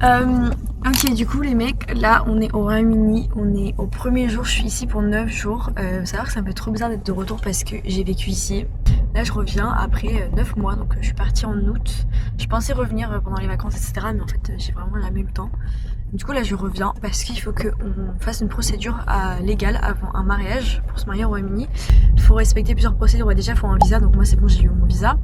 Ok, du coup les mecs, là on est au Royaume-Uni, on est au premier jour, je suis ici pour 9 jours. Faut savoir que c'est un peu trop bizarre d'être de retour parce que j'ai vécu ici. Là je reviens après 9 mois, donc je suis partie en août. Je pensais revenir pendant les vacances, etc. Mais en fait j'ai vraiment jamais eu le temps. Du coup là je reviens parce qu'il faut qu'on fasse une procédure légale avant un mariage pour se marier au Royaume-Uni. Il faut respecter plusieurs procédures. Ouais, déjà il faut un visa, donc moi c'est bon, j'ai eu mon visa.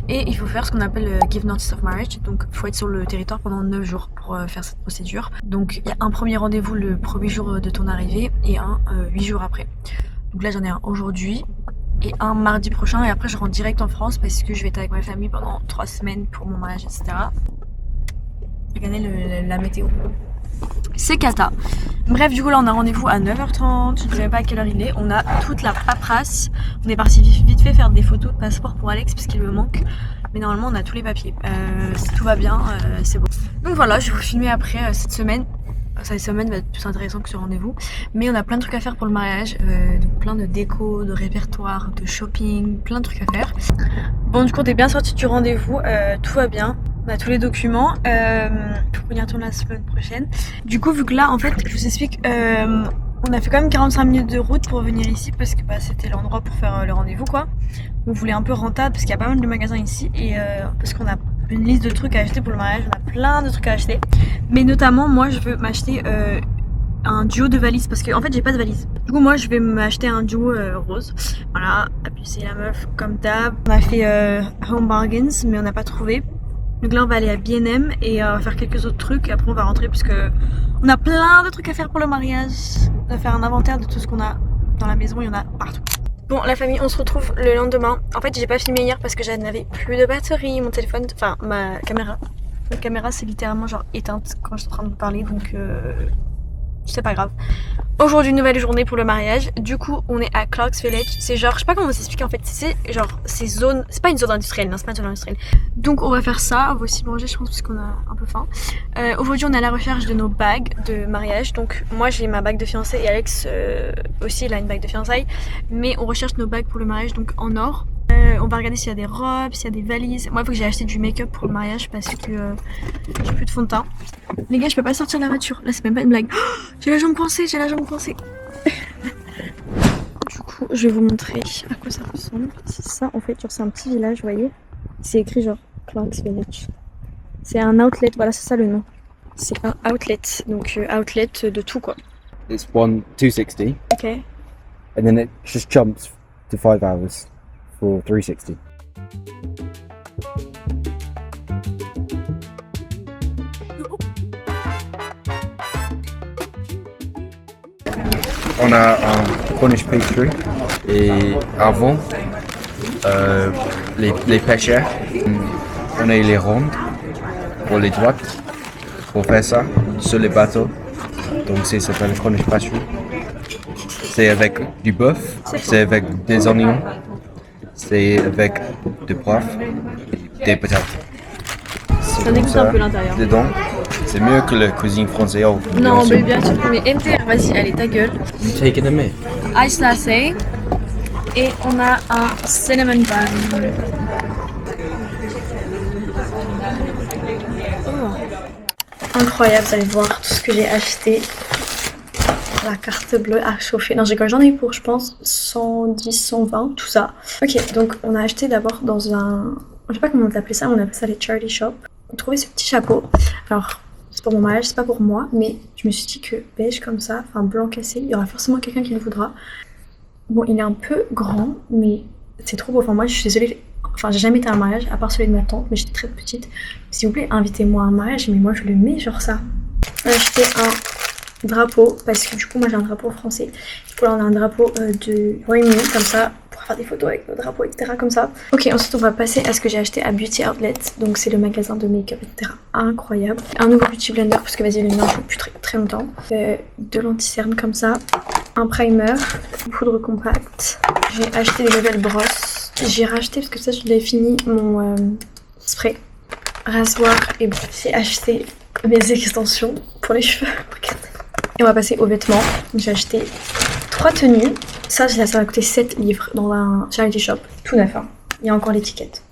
Et il faut faire ce qu'on appelle Give Notice of Marriage, donc il faut être sur le territoire pendant 9 jours pour faire cette procédure. Donc il y a un premier rendez-vous le premier jour de ton arrivée et un 8 jours après. Donc là j'en ai un aujourd'hui et un mardi prochain, et après je rentre direct en France parce que je vais être avec ma famille pendant 3 semaines pour mon mariage, etc. Regardez la météo. C'est cata. Bref, du coup là on a rendez-vous à 9h30, je ne sais même pas à quelle heure il est. On a toute la paperasse. On est parti vite fait faire des photos de passeport pour Alex parce qu'il me manque. Mais normalement on a tous les papiers. Si tout va bien, c'est bon. Donc voilà, je vais vous filmer après cette semaine. Cette semaine va être plus intéressante que ce rendez-vous. Mais on a plein de trucs à faire pour le mariage. Donc plein de déco, de répertoire, de shopping, plein de trucs à faire. Bon, du coup on est bien sorti du rendez-vous, tout va bien. On a tous les documents pour venir tourner la semaine prochaine. Du coup, vu que là, en fait, je vous explique, on a fait quand même 45 minutes de route pour venir ici parce que c'était l'endroit pour faire le rendez-vous, quoi. On voulait un peu rentable parce qu'il y a pas mal de magasins ici et parce qu'on a une liste de trucs à acheter pour le mariage. On a plein de trucs à acheter. Mais notamment, moi, je veux m'acheter un duo de valises parce que en fait, j'ai pas de valise. Du coup, moi, je vais m'acheter un duo rose. Voilà, et puis c'est la meuf comme d'hab. On a fait Home Bargains, mais on n'a pas trouvé. Donc là on va aller à B&M et faire quelques autres trucs et après on va rentrer puisque on a plein de trucs à faire pour le mariage. On va faire un inventaire de tout ce qu'on a dans la maison, il y en a partout. Bon la famille, on se retrouve le lendemain. En fait j'ai pas filmé hier parce que je n'avais plus de batterie, mon téléphone, enfin ma caméra. Ma caméra c'est littéralement genre éteinte quand je suis en train de vous parler, donc c'est pas grave. Aujourd'hui, nouvelle journée pour le mariage. Du coup, on est à Clarks Village. C'est genre, je sais pas comment vous expliquer en fait. C'est genre, ces zones. C'est pas une zone industrielle, non, c'est pas une zone industrielle. Donc, on va faire ça. On va aussi manger, je pense, parce qu'on a un peu faim. Aujourd'hui, on est à la recherche de nos bagues de mariage. Donc, moi, j'ai ma bague de fiançailles et Alex aussi, il a une bague de fiançailles. Mais on recherche nos bagues pour le mariage, donc en or. On va regarder s'il y a des robes, s'il y a des valises. Moi, il faut que j'ai acheté du make-up pour le mariage parce que j'ai plus de fond de teint. Les gars, je peux pas sortir de la voiture. Là, c'est même pas une blague. Oh, j'ai la jambe coincée, j'ai la jambe coincée. Du coup, je vais vous montrer à quoi ça ressemble. C'est ça, en fait, genre c'est un petit village, vous voyez. C'est écrit genre Clarks Village. C'est un outlet, voilà, c'est ça le nom. C'est un outlet, donc outlet de tout quoi. It's 260, Ok. and then it just jumps to 5 hours for 360. On a un Cornish pastry et avant les pêcheurs, on a les rondes pour les droites pour faire ça sur les bateaux. Donc ça s'appelle le Cornish pastry. C'est avec du bœuf, c'est avec des oignons, c'est avec du poivre et des patates. Ça dégoûte un peu l'intérieur. Dedans, c'est mieux que la cuisine française. Non, mais bien sûr, mais MTR, vas-y, allez, ta gueule. You take it a me. Ice latte. Et on a un cinnamon bun. Oh. Incroyable, vous allez voir tout ce que j'ai acheté. La carte bleue à chauffer. Non, j'en ai eu pour, je pense, 110, 120, tout ça. Ok, donc on a acheté d'abord dans un... Je sais pas comment on appelait ça, on appelle ça les charity shops. On a trouvé ce petit chapeau. Alors, c'est pour mon mariage, c'est pas pour moi, mais je me suis dit que beige comme ça, enfin blanc cassé, il y aura forcément quelqu'un qui le voudra. Bon, il est un peu grand, mais c'est trop beau. Enfin, moi, je suis désolée. Enfin, j'ai jamais été à un mariage, à part celui de ma tante, mais j'étais très petite. S'il vous plaît, invitez-moi à un mariage, mais moi, je le mets genre ça. On a acheté un drapeau, parce que du coup, moi, j'ai un drapeau français. Du coup, là, on a un drapeau de Royaume-Uni, comme ça, pour faire des photos avec nos drapeaux, etc. comme ça. Ok, ensuite, on va passer à ce que j'ai acheté à Beauty Outlet. Donc, c'est le magasin de make-up, etc. Incroyable. Un nouveau Beauty Blender, parce que vas-y, le mien, je depuis très longtemps. De l'anti-cerne, comme ça. Un primer, une poudre compacte. J'ai acheté des nouvelles brosses. J'ai racheté, parce que ça, je l'ai fini, mon spray. Rasoir et bon, j'ai acheté mes extensions pour les cheveux. Regardez. Et on va passer aux vêtements. J'ai acheté 3 tenues. Ça va coûter 7 livres dans un charity shop. Tout neuf, hein. Il y a encore l'étiquette.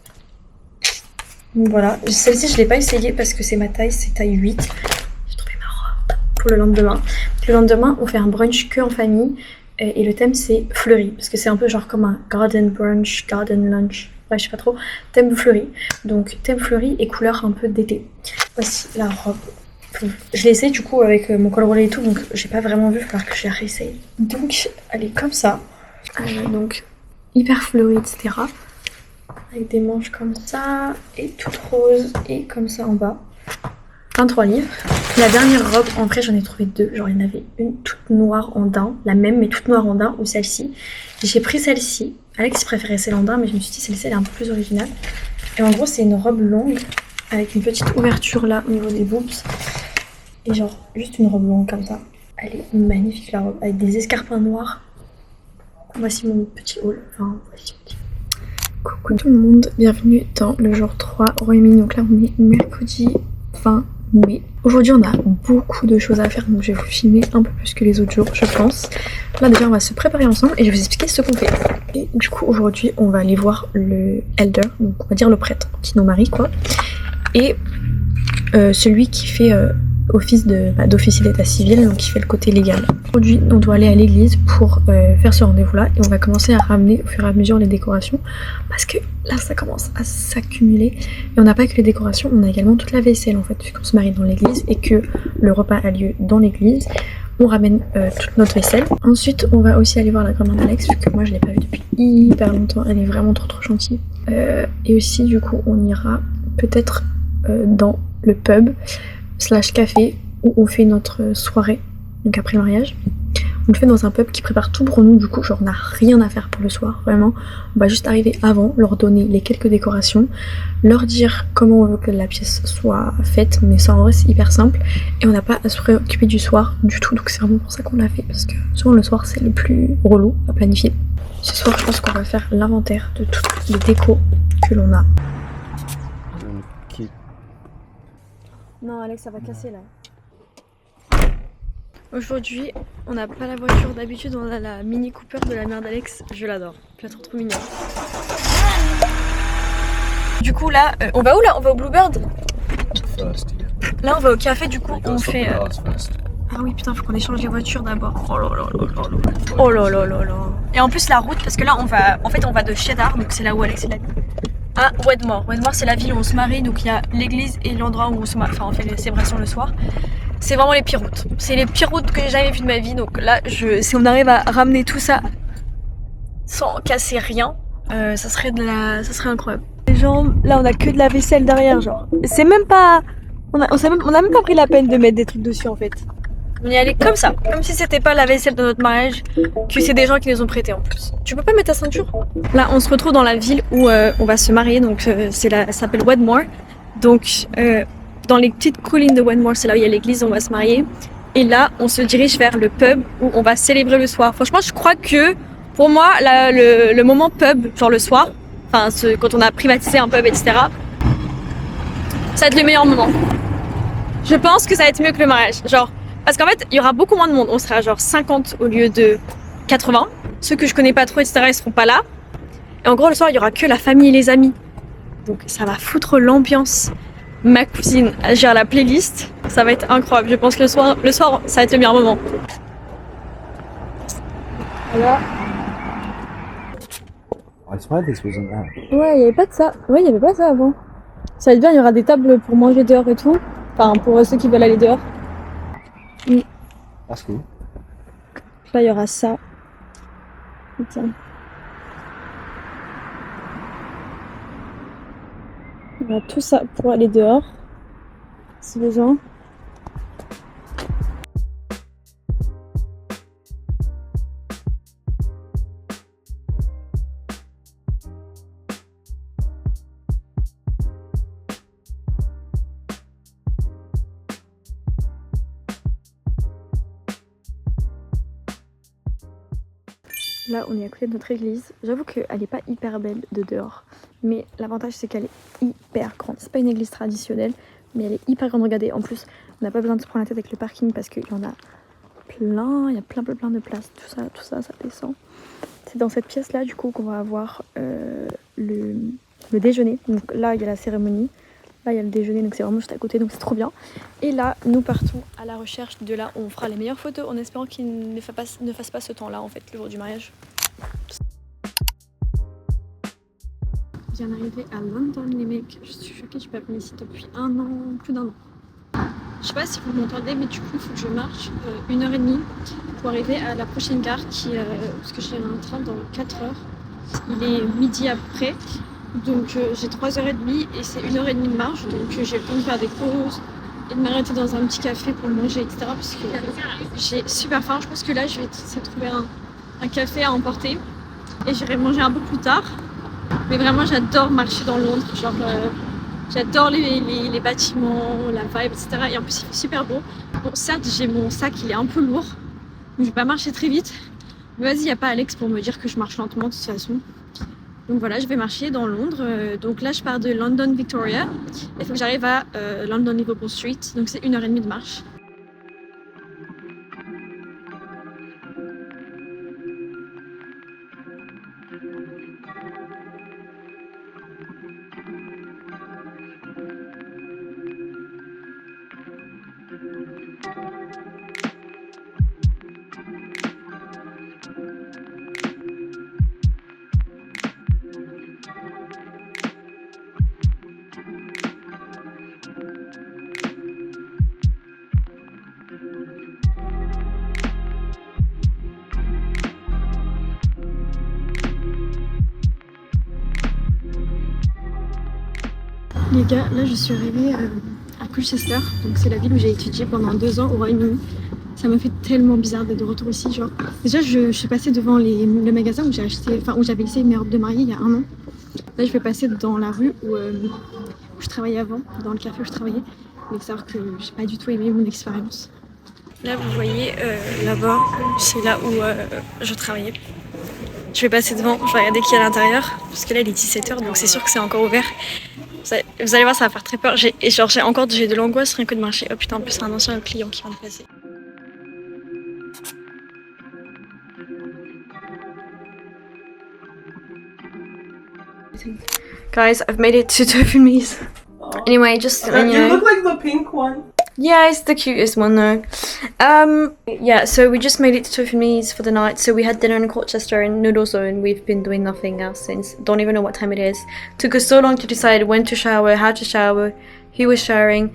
Donc voilà, celle-ci je l'ai pas essayée parce que c'est ma taille, c'est taille 8. J'ai trouvé ma robe pour le lendemain. Le lendemain, on fait un brunch que en famille et le thème c'est fleuri parce que c'est un peu genre comme un garden brunch, garden lunch. Ouais, je sais pas trop. Thème fleuri. Donc thème fleuri et couleur un peu d'été. Voici la robe. Je l'ai essayé du coup avec mon col roulé et tout, donc j'ai pas vraiment vu, il va falloir que je la réessaye. Donc elle est comme ça. Donc hyper fleurie, etc. Avec des manches comme ça, et toute rose, et comme ça en bas. 23 livres. La dernière robe, en vrai j'en ai trouvé deux. Genre il y en avait une toute noire en daim, la même mais toute noire en daim, ou celle-ci. J'ai pris celle-ci. Alex préférait celle en daim, mais je me suis dit celle-ci elle est un peu plus originale. Et en gros c'est une robe longue, avec une petite ouverture là au niveau des boobs. Et genre juste une robe longue comme ça. Elle est magnifique la robe, avec des escarpins noirs. Voici mon petit haul. Enfin, voici mon petit... Coucou tout le monde, bienvenue dans le jour 3 au Royaume-Uni. Donc là on est mercredi 20 mai. Aujourd'hui on a beaucoup de choses à faire, donc je vais vous filmer un peu plus que les autres jours je pense. Là déjà on va se préparer ensemble et je vais vous expliquer ce qu'on fait. Et du coup aujourd'hui on va aller voir le elder, donc on va dire le prêtre qui nous marie quoi. Et celui qui fait office d'officier d'état civil, donc qui fait le côté légal. Aujourd'hui on doit aller à l'église pour faire ce rendez-vous là et on va commencer à ramener au fur et à mesure les décorations parce que là ça commence à s'accumuler et on n'a pas que les décorations, on a également toute la vaisselle en fait, vu qu'on se marie dans l'église et que le repas a lieu dans l'église. On ramène toute notre vaisselle. Ensuite on va aussi aller voir la grand-mère d'Alex, vu que moi je l'ai pas vue depuis hyper longtemps, elle est vraiment trop gentille. Et aussi du coup on ira peut-être dans le pub / café où on fait notre soirée, donc après le mariage. On le fait dans un pub qui prépare tout pour nous, du coup genre on n'a rien à faire pour le soir, vraiment. On va juste arriver avant, leur donner les quelques décorations, leur dire comment on veut que la pièce soit faite, mais ça en vrai c'est hyper simple et on n'a pas à se préoccuper du soir du tout, donc c'est vraiment pour ça qu'on l'a fait, parce que souvent le soir c'est le plus relou à planifier. Ce soir je pense qu'on va faire l'inventaire de toutes les décos que l'on a. Non Alex, ça va casser là. Aujourd'hui, on n'a pas la voiture d'habitude, on a la Mini Cooper de la mère d'Alex. Je l'adore, je la trouve trop mignonne. Du coup là, on va où là? On va au Bluebird? Là on va au café, du coup on fait... Ah oui putain, faut qu'on échange les voitures d'abord. Oh là là là là là. Oh là là là là. Et en plus la route, parce que là on va... En fait on va de Cheddar, donc c'est là où Alex est là. À Wedmore. Wedmore c'est la ville où on se marie, donc il y a l'église et l'endroit où on se marie, enfin on fait les célébrations le soir. C'est vraiment les pires routes. C'est les pires routes que j'ai jamais vues de ma vie, donc là si on arrive à ramener tout ça sans casser rien, ça serait incroyable. Les gens, là on a que de la vaisselle derrière, genre. C'est même pas... On a même pas pris la peine de mettre des trucs dessus en fait. On y allait comme ça, comme si c'était pas la vaisselle de notre mariage, que c'est des gens qui nous ont prêté en plus. Tu peux pas mettre ta ceinture? Là, on se retrouve dans la ville où on va se marier, donc ça s'appelle Wedmore. Donc, dans les petites collines de Wedmore, c'est là où il y a l'église, on va se marier. Et là, on se dirige vers le pub où on va célébrer le soir. Franchement, je crois que pour moi, le moment pub, genre le soir, enfin, quand on a privatisé un pub, etc., ça va être le meilleur moment. Je pense que ça va être mieux que le mariage. Genre, parce qu'en fait, il y aura beaucoup moins de monde. On sera genre 50 au lieu de 80. Ceux que je connais pas trop, etc., ils seront pas là. Et en gros, le soir, il y aura que la famille et les amis. Donc, ça va foutre l'ambiance. Ma cousine gère la playlist. Ça va être incroyable. Je pense que le soir, ça va être le meilleur moment. Voilà. I swear this wasn't there. Ouais, il y avait pas de ça. Ouais, il y avait pas ça avant. Ça va être bien, il y aura des tables pour manger dehors et tout. Enfin, pour ceux qui veulent aller dehors. That's cool. Là, il y aura ça. Tiens. Il y aura tout ça pour aller dehors. Si besoin. Là, on est à côté de notre église. J'avoue qu'elle n'est pas hyper belle de dehors. Mais l'avantage, c'est qu'elle est hyper grande. C'est pas une église traditionnelle, mais elle est hyper grande. Regardez, en plus, on n'a pas besoin de se prendre la tête avec le parking parce qu'il y en a plein. Il y a plein de place. Tout ça, ça descend. C'est dans cette pièce-là, du coup, qu'on va avoir le déjeuner. Donc là, il y a la cérémonie. Là il y a le déjeuner donc c'est vraiment juste à côté donc c'est trop bien. Et là nous partons à la recherche de là où on fera les meilleures photos en espérant qu'il ne fasse pas ce temps là en fait le jour du mariage. Je viens d'arriver à London les mecs, je suis choquée, je suis pas venue ici depuis plus d'un an. Je sais pas si vous m'entendez mais du coup il faut que je marche 1h30 pour arriver à la prochaine gare parce que j'ai un train dans 4 heures. Il est midi après. Donc j'ai 3h30 et c'est 1h30 de marche, donc j'ai le temps de faire des pauses et de m'arrêter dans un petit café pour manger, etc. Parce que j'ai super faim. Je pense que là je vais essayer de trouver un café à emporter et j'irai manger un peu plus tard. Mais vraiment j'adore marcher dans Londres, genre j'adore les bâtiments, la vibe, etc. Et en plus il fait super beau. Bon certes j'ai mon sac, il est un peu lourd, donc je vais pas marcher très vite. Mais vas-y, il n'y a pas Alex pour me dire que je marche lentement de toute façon. Donc voilà, je vais marcher dans Londres. Donc là, je pars de London Victoria. Il faut que j'arrive à London Liverpool Street. Donc c'est 1h30 de marche. Les gars, là je suis arrivée à Colchester, donc c'est la ville où j'ai étudié pendant 2 ans au Royaume-Uni. Ça m'a fait tellement bizarre d'être de retour ici, genre. Déjà je suis passée devant le magasin où j'avais laissé mes robes de mariée il y a 1 an. Là je vais passer dans la rue où je travaillais avant, dans le café où je travaillais. Mais savoir que j'ai pas du tout aimé mon expérience. Là vous voyez là-bas, c'est là où je travaillais. Je vais passer devant, je vais regarder qui est à l'intérieur, parce que là il est 17h donc c'est sûr que c'est encore ouvert. Vous allez voir, ça va faire très peur. J'ai de l'angoisse rien que de marcher. Oh putain, en plus c'est un ancien client qui vient de passer. Guys, I've made it to Tofumi's. Anyway, just you know. You look like the pink one. Yeah, it's the cutest one though. Yeah, so we just made it to Tofumi's for the night. So we had dinner in Colchester and noodles, and we've been doing nothing else since. Don't even know what time it is. Took us so long to decide when to shower, how to shower, who was showering.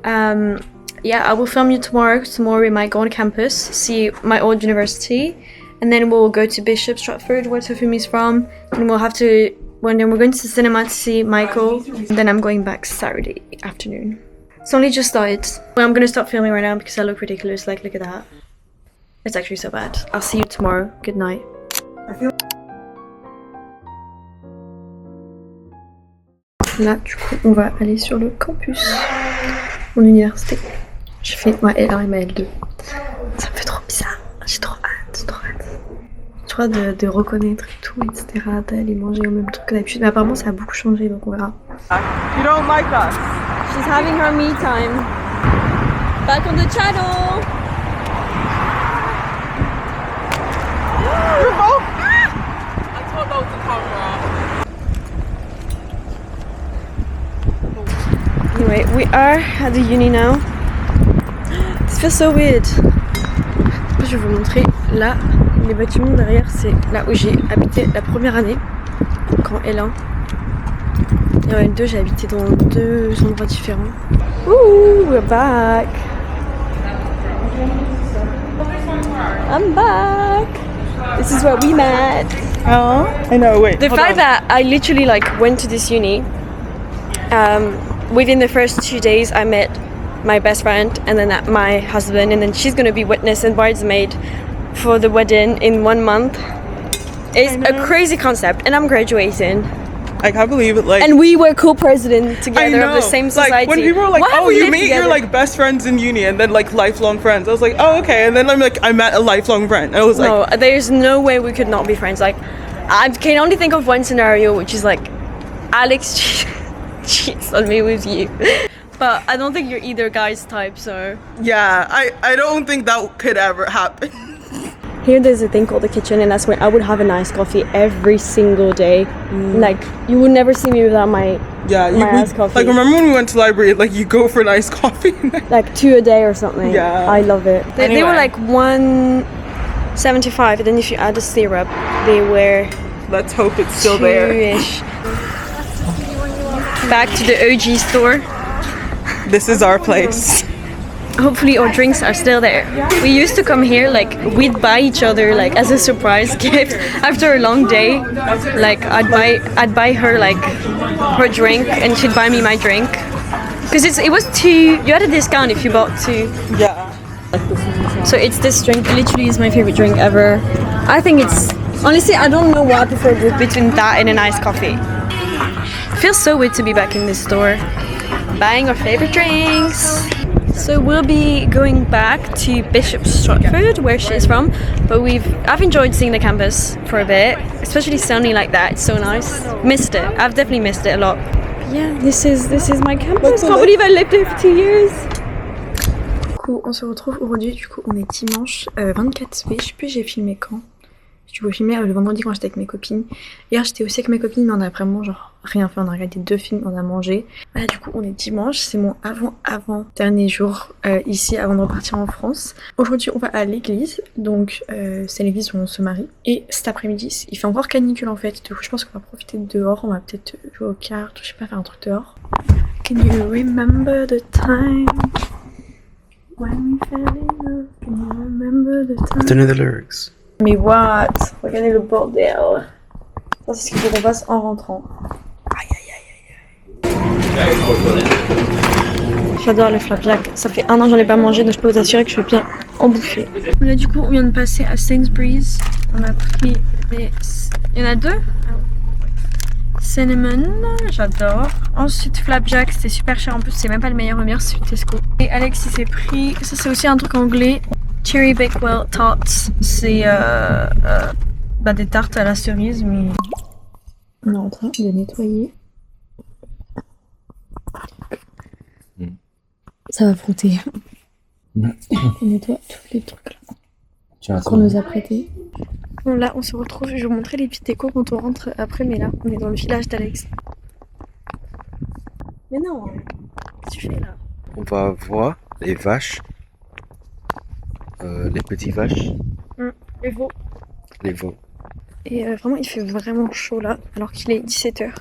Yeah, I will film you tomorrow. Tomorrow we might go on campus, see my old university, and then we'll go to Bishop Stratford, where Tofumi's from, and we'll have to. Well, then we're going to the cinema to see Michael, and then I'm going back Saturday afternoon. It's only just started. Well, I'm gonna stop filming right now because I look ridiculous. Like, look at that. It's actually so bad. I'll see you tomorrow. Good night. Là, du coup, on va aller sur le campus, mon université. J'ai fait ma L1 et ma L2. Ça me fait trop bizarre. J'ai trop hâte, trop hâte de reconnaître et tout, etc. D'aller manger au même truc que d'habitude. Mais apparemment, ça a beaucoup changé, donc on verra. You don't like us. She's having her me time. Back on the channel. You're both. I told those to come around. Anyway, we are at the uni now. This feels so weird. Je vais vous montrer là, les bâtiments derrière, c'est là où j'ai habité la première année, quand L1. Et en L2, j'ai habité dans 2 endroits différents. Ooh, we're back! I'm back! This is where we met! Oh, I know. Wait. The fact that I literally went to this uni, within the first 2 days I met my best friend and then my husband, and then she's gonna be witness and bridesmaid for the wedding in 1 month. It's a crazy concept, and I'm graduating. I can't believe it. And we were co-president together of the same society. Like when people were like, Why "Oh, you meet your best friends in uni, and then lifelong friends." I was like, "Oh, okay." And then I met a lifelong friend. I was like, "No, there's no way we could not be friends." I can only think of one scenario, which is Alex cheats on me with you. But I don't think you're either guy's type, so... Yeah, I don't think that could ever happen. here there's a thing called the kitchen, and that's where I would have a nice coffee every single day. Like you would never see me without my Yeah, my iced coffee. like remember when we went to library, like you go for nice coffee. like 2 a day or something. Yeah. I love it. They were like 1.75, and then if you add the syrup, they were Let's hope it's still there. 2-ish. Back to the OG store. This is our place. Hopefully our drinks are still there. We used to come here, like we'd buy each other like as a surprise gift after a long day. Like I'd buy her like her drink and she'd buy me my drink. Because it was 2, you had a discount if you bought 2. Yeah. So it's this drink, it literally is my favorite drink ever. I think it's, honestly I don't know what I prefer between that and a nice coffee. It feels so weird to be back in this store, buying our favorite drinks. So we'll be going back to Bishop Stortford, where she's from, but I've enjoyed seeing the campus for a bit, especially sunny like that. It's so nice. Missed it. I've definitely missed it a lot. But yeah, this is my campus. Can't believe I lived here for 2 years. Du coup, on se retrouve aujourd'hui. Du coup, on est dimanche 24 mai. Je sais plus j'ai filmé quand. Je pouvais filmer le vendredi quand j'étais avec mes copines. Hier j'étais aussi avec mes copines, mais on a vraiment genre rien fait. On a regardé 2 films, on a mangé. Voilà, du coup on est dimanche, c'est mon avant dernier jour ici avant de repartir en France. Aujourd'hui on va à l'église, donc c'est l'église où on se marie. Et cet après-midi il fait encore canicule en fait, du coup je pense qu'on va profiter de dehors. On va peut-être jouer aux cartes, je sais pas, faire un truc dehors. Can you remember the time when we fell in love? Can you remember the time? I don't know the lyrics. Mais what? Regardez le bordel. Ça c'est ce qu'il faut qu'on fasse en rentrant. Aïe aïe aïe aïe aïe. J'adore le flapjack. Ça fait 1 an que j'en ai pas mangé, donc je peux vous assurer que je vais bien en bouffer. Là du coup on vient de passer à Sainsbury's. On a pris des... Il y en a 2 cinnamon, j'adore. Ensuite flapjack, c'était super cher en plus, c'est même pas le meilleur c'est Tesco. Et Alex il s'est pris, ça c'est aussi un truc anglais. Cherry Bakewell Tarts, c'est des tartes à la cerise, mais on est en train de nettoyer. Ça va frotter. On nettoie tous les trucs là qu'on nous a prêtés. Bon là on se retrouve, je vais vous montrer les petites décos quand on rentre après, mais là on est dans le village d'Alex. Mais non, qu'est-ce que tu fais là? On va voir les vaches. Les petites vaches. Les veaux. Les veaux. Et vraiment il fait vraiment chaud là, alors qu'il est 17h.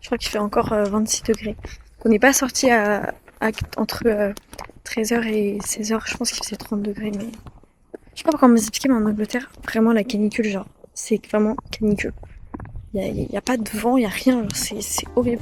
Je crois qu'il fait encore 26 degrés. On n'est pas sorti entre 13h et 16h, je pense qu'il faisait 30 degrés, mais... Je sais pas comment m'expliquer, mais en Angleterre, vraiment la canicule, genre, c'est vraiment canicule. Il y a pas de vent, il y a rien, c'est horrible.